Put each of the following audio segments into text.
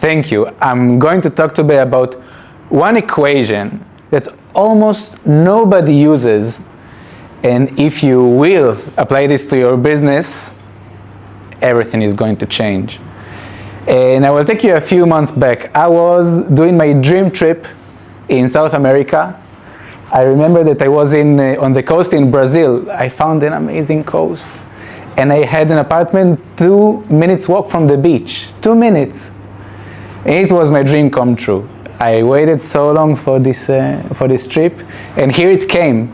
thank you. I'm going to talk today about one equation that almost nobody uses, and if you will apply this to your business, everything is going to change. And I will take you a few months back. I was doing my dream trip in South America. I remember that I was on the coast in Brazil. I found an amazing coast. And I had an apartment 2 minutes walk from the beach. 2 minutes. It was my dream come true. I waited so long for this trip, and here it came.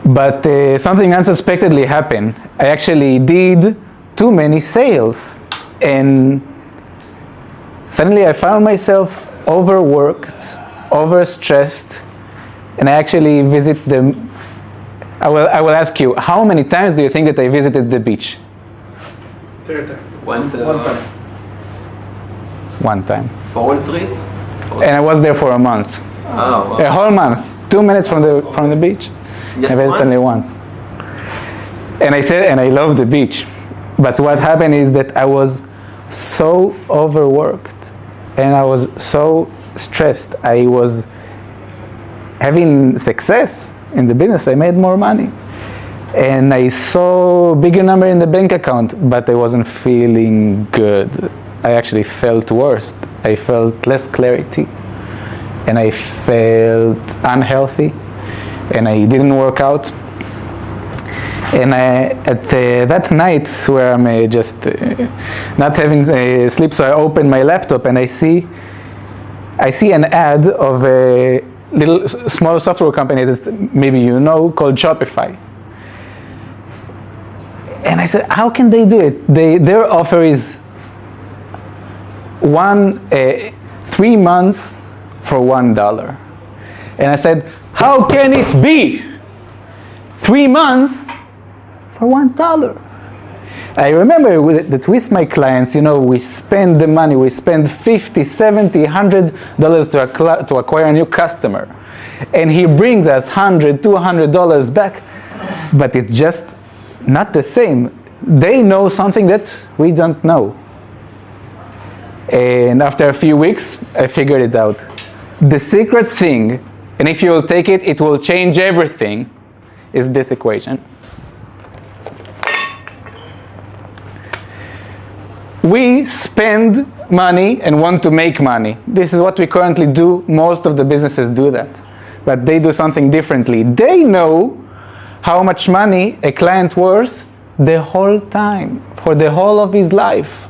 But something unsuspectedly happened. I actually did too many sales, and suddenly I found myself overworked, overstressed, and I actually visit the. I will ask you, how many times do you think that I visited the beach? 3 times. One time. One time. For one trip? And I was there for a month. Oh, wow. A whole month. 2 minutes from the beach. Just I visited only once. And I said, and I love the beach. But what happened is that I was so overworked and I was so stressed. I was having success in the business. I made more money. And I saw a bigger number in the bank account, but I wasn't feeling good. I actually felt worse. I felt less clarity. And I felt unhealthy. And I didn't work out. And that night where I'm just not having sleep, so I open my laptop and I see an ad of a little small software company that maybe you know called Shopify. And I said, how can they do it? Their offer is 3 months for $1. And I said, how can it be 3 months for $1? I remember that with my clients, we spend the money, we spend $50, $70, $100 to acquire a new customer. And he brings us $100, $200 back, but it's just not the same. They know something that we don't know. And after a few weeks, I figured it out. The secret thing, and if you will take it, it will change everything, is this equation. We spend money and want to make money. This is what we currently do. Most of the businesses do that. But they do something differently. They know how much money a client worth the whole time, for the whole of his life.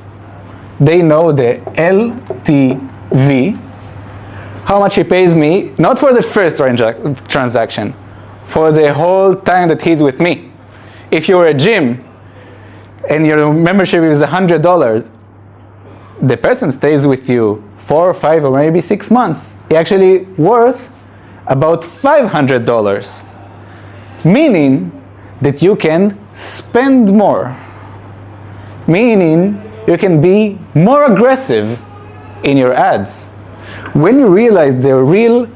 They know the LTV, how much he pays me, not for the first transaction, for the whole time that he's with me. If you're a gym, and your membership is $100, the person stays with you 4 or 5 or maybe 6 months. He actually worth about $500, meaning that you can spend more, meaning you can be more aggressive in your ads. When you realize the real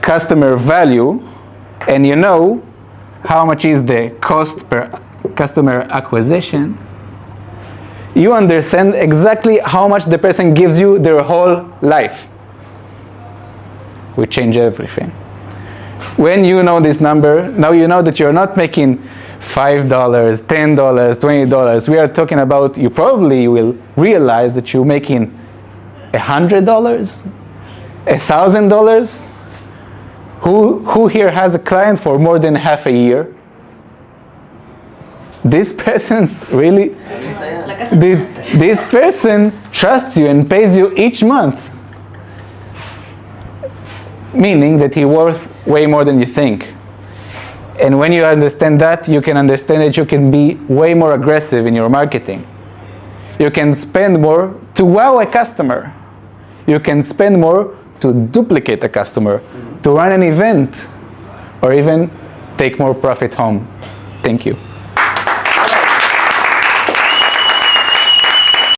customer value and you know how much is the cost per customer acquisition, you understand exactly how much the person gives you their whole life. We change everything. When you know this number, now you know that you're not making $5, $10, $20. We are talking about, you probably will realize that you're making $100, $1,000. Who here has a client for more than half a year? This person's really, this person trusts you and pays you each month. Meaning that he's worth way more than you think. And when you understand that, you can understand that you can be way more aggressive in your marketing. You can spend more to wow a customer. You can spend more to duplicate a customer, to run an event, or even take more profit home. Thank you.